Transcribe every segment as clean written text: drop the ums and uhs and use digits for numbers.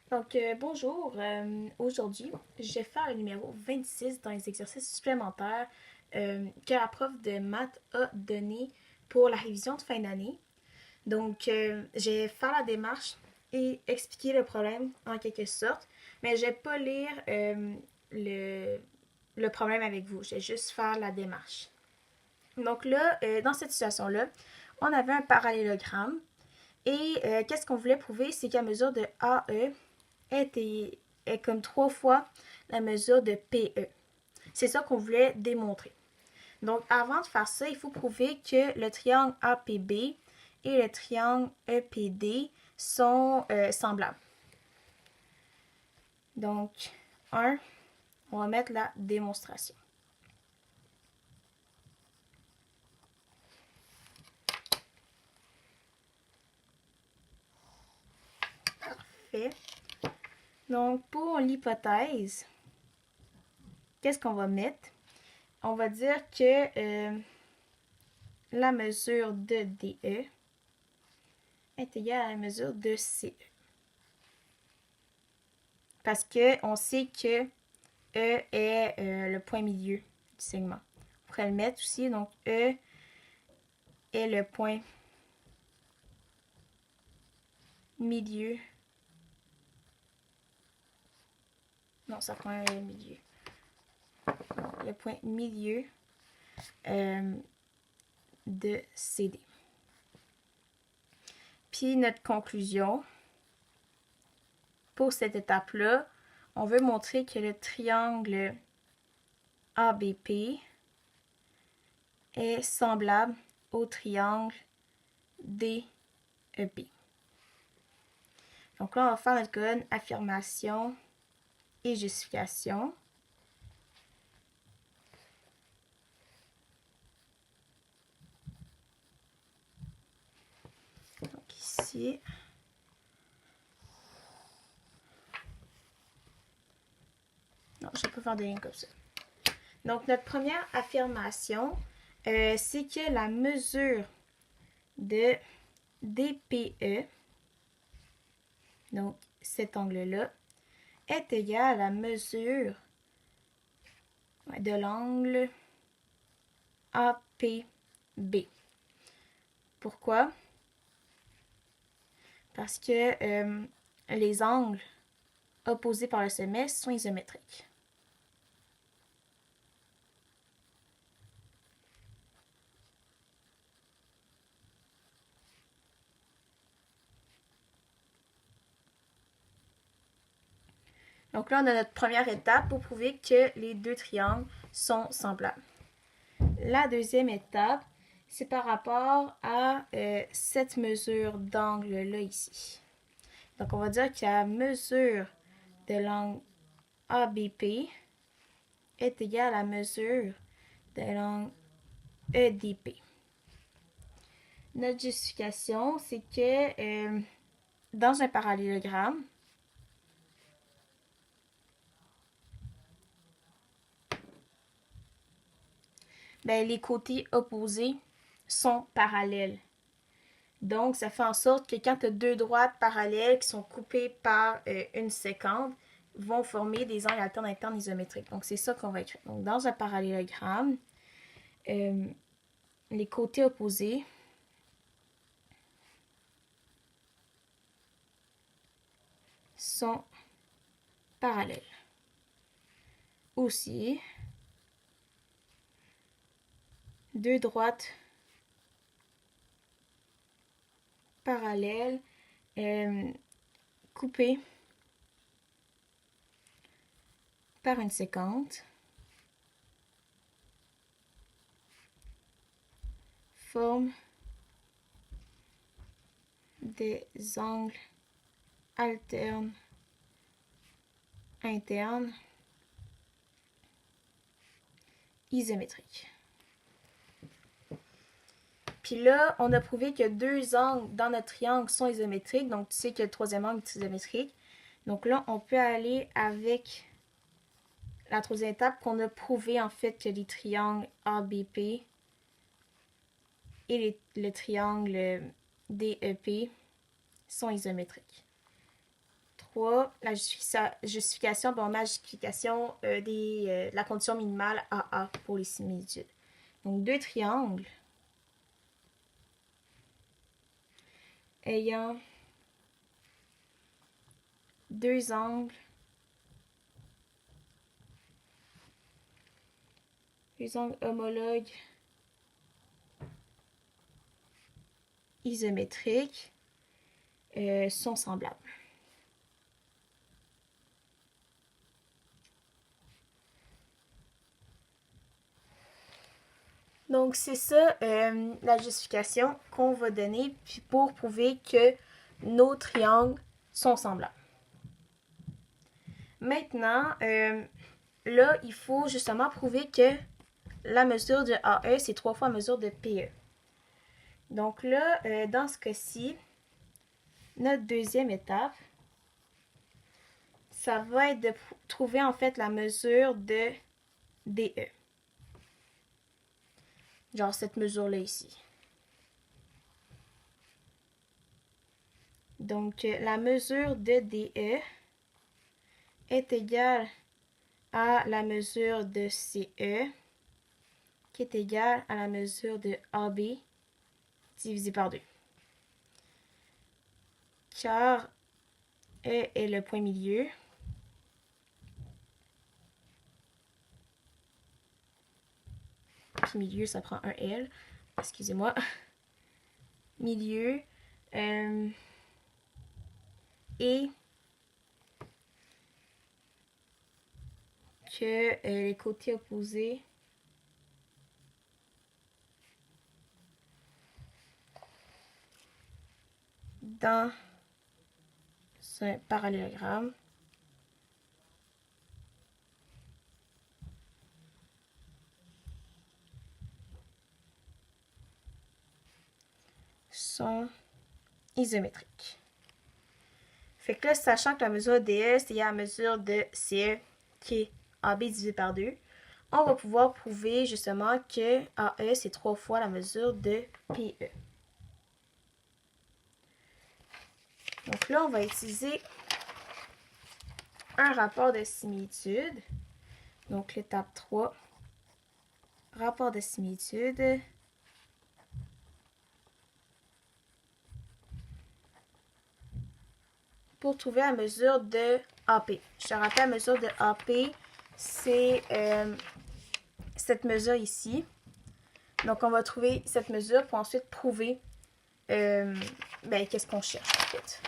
Bonjour. Aujourd'hui, je vais faire le numéro 26 dans les exercices supplémentaires que la prof de maths a donné pour la révision de fin d'année. Je vais faire la démarche et expliquer le problème en quelque sorte, mais je ne vais pas lire le, le problème avec vous. Je vais juste faire la démarche. Dans cette situation-là, on avait un parallélogramme et qu'est-ce qu'on voulait prouver, c'est qu'à mesure de AE, est comme 3 fois la mesure de PE. C'est ça qu'on voulait démontrer. Donc, avant de faire ça, il faut prouver que le triangle APB et le triangle EPD sont semblables. Donc, 1, on va mettre la démonstration. Parfait. Donc, pour l'hypothèse, qu'est-ce qu'on va mettre? On va dire que la mesure de DE est égale à la mesure de CE. Parce qu'on sait que E est le point milieu du segment. On pourrait le mettre aussi, donc E est le point milieu. Non, ça prend un milieu. Le point milieu de CD. Puis notre conclusion, pour cette étape-là, on veut montrer que le triangle ABP est semblable au triangle DEP. Donc là, on va faire notre colonne affirmation et justification. Donc ici, non, je ne vais pas faire des lignes comme ça. Donc notre première affirmation, c'est que la mesure de DPE, donc cet angle-là, est égale à la mesure de l'angle APB. Pourquoi? Parce que les angles opposés par le sommet sont isométriques. Donc là, on a notre première étape pour prouver que les deux triangles sont semblables. La deuxième étape, c'est par rapport à cette mesure d'angle-là ici. Donc, on va dire que la mesure de l'angle ABP est égale à la mesure de l'angle EDP. Notre justification, c'est que dans un parallélogramme, les côtés opposés sont parallèles. Donc, ça fait en sorte que quand tu as deux droites parallèles qui sont coupées par une séquence, vont former des angles alternes internes isométriques. Donc, c'est ça qu'on va écrire. Donc, dans un parallélogramme, les côtés opposés sont parallèles. Aussi, deux droites parallèles coupées par une séquence forment des angles alternes internes isométriques. Puis là, on a prouvé que deux angles dans notre triangle sont isométriques. Donc, tu sais que le troisième angle est isométrique. Donc là, on peut aller avec la troisième étape qu'on a prouvé en fait que les triangles ABP et le triangle DEP sont isométriques. 3, la justification, bon, ma justification de la condition minimale AA pour les similitudes. Donc, deux triangles ayant deux angles homologues isométriques sont semblables. Donc, c'est ça la justification qu'on va donner pour prouver que nos triangles sont semblables. Maintenant, là, il faut justement prouver que la mesure de AE, c'est 3 fois la mesure de PE. Donc là, dans ce cas-ci, notre deuxième étape, ça va être de trouver en fait la mesure de DE. Genre cette mesure-là ici. Donc, la mesure de DE est égale à la mesure de CE, qui est égale à la mesure de AB divisé par 2. Car E est le point milieu. Puis milieu, ça prend un L. Excusez-moi. Milieu. Et que les côtés opposés dans un parallélogramme sont isométriques. Fait que là, sachant que la mesure DE, c'est la mesure de CE qui est AB divisé par 2, on va pouvoir prouver justement que AE, c'est 3 fois la mesure de PE. Donc là, on va utiliser un rapport de similitude. Donc l'étape 3, rapport de similitude. Pour trouver la mesure de AP. Je te rappelle, la mesure de AP, c'est cette mesure ici. Donc, on va trouver cette mesure pour ensuite prouver qu'est-ce qu'on cherche en fait.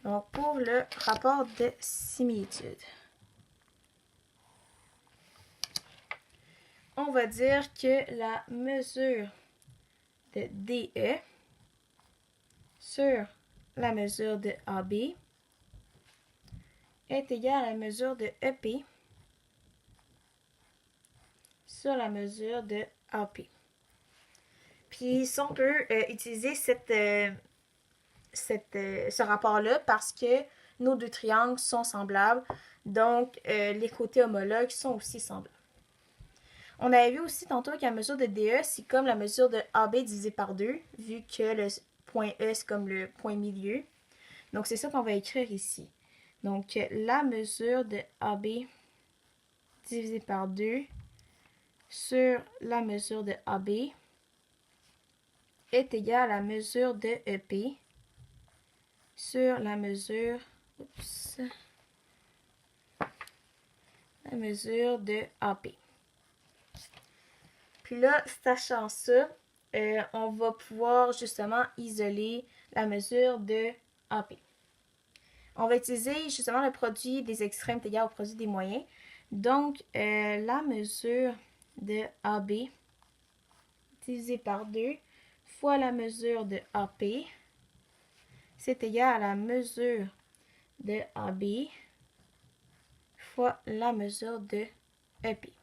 Donc, pour le rapport de similitude, on va dire que la mesure de DE sur la mesure de AB est égale à la mesure de EP sur la mesure de AP. Puis, si on peut utiliser ce rapport-là parce que nos deux triangles sont semblables, donc les côtés homologues sont aussi semblables. On avait vu aussi tantôt que la mesure de DE, c'est comme la mesure de AB divisé par 2, vu que le point E, c'est comme le point milieu. Donc, c'est ça qu'on va écrire ici. Donc, la mesure de AB divisé par 2 sur la mesure de AB est égale à la mesure de EP sur la mesure de AP. Puis là, sachant ça, on va pouvoir justement isoler la mesure de AP. On va utiliser justement le produit des extrêmes égal au produit des moyens. Donc, la mesure de AB divisé par 2 fois la mesure de AP, c'est égal à la mesure de AB fois la mesure de EP.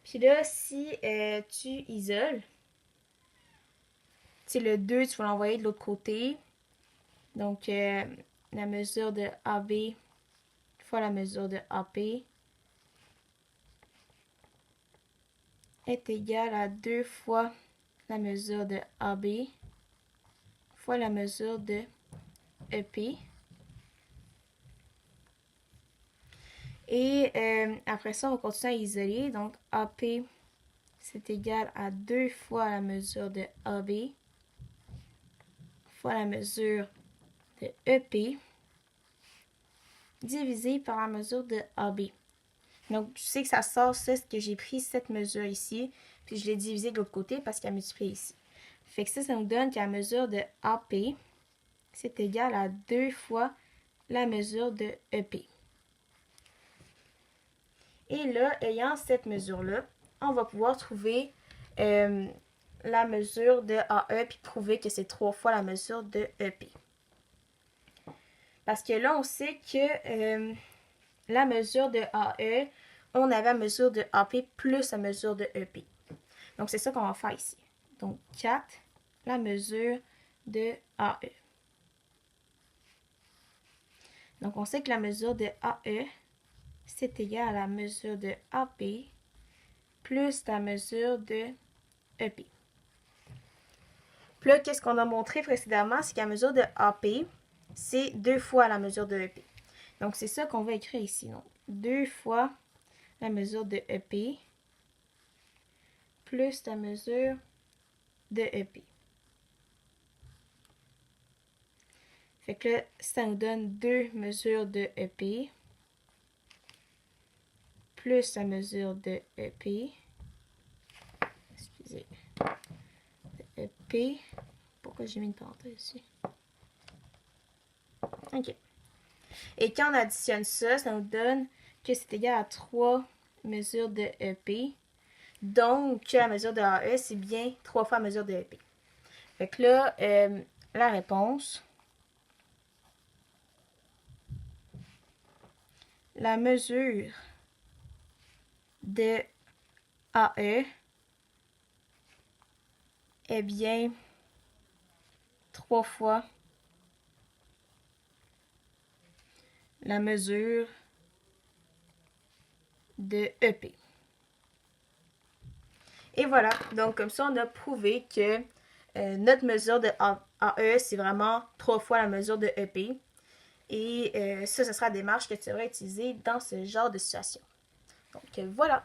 Puis là, si tu isoles, le 2, tu vas l'envoyer de l'autre côté. Donc, la mesure de AB fois la mesure de AP est égale à 2 fois la mesure de AB fois la mesure de EP. Et après ça, on va continuer à isoler. Donc, AP, c'est égal à 2 fois la mesure de AB fois la mesure de EP divisé par la mesure de AB. Donc, tu sais que ça sort, c'est que j'ai pris cette mesure ici, puis je l'ai divisé de l'autre côté parce qu'elle multiplie ici. Fait que ça nous donne que la mesure de AP, c'est égal à 2 fois la mesure de EP. Et là, ayant cette mesure-là, on va pouvoir trouver la mesure de AE puis prouver que c'est 3 fois la mesure de EP. Parce que là, on sait que la mesure de AE, on avait la mesure de AP plus la mesure de EP. Donc, c'est ça qu'on va faire ici. Donc, 4, la mesure de AE. Donc, on sait que la mesure de AE, c'est égal à la mesure de AP plus la mesure de EP. Puis là, qu'est-ce qu'on a montré précédemment? C'est que la mesure de AP, c'est 2 fois la mesure de EP. Donc, c'est ça qu'on va écrire ici. Donc, 2 fois la mesure de EP plus la mesure de EP. Fait que là, ça nous donne 2 mesures de EP plus la mesure de EP. Excusez. De EP. Pourquoi j'ai mis une parenthèse ici? OK. Et quand on additionne ça, ça nous donne que c'est égal à 3 mesures de EP. Donc, la mesure de AE, c'est bien 3 fois la mesure de EP. Fait que là, la réponse, la mesure de AE est bien 3 fois la mesure de EP. Et voilà, donc comme ça, on a prouvé que notre mesure de AE, c'est vraiment 3 fois la mesure de EP. Et ça, ce sera la démarche que tu devrais utiliser dans ce genre de situation. Donc voilà.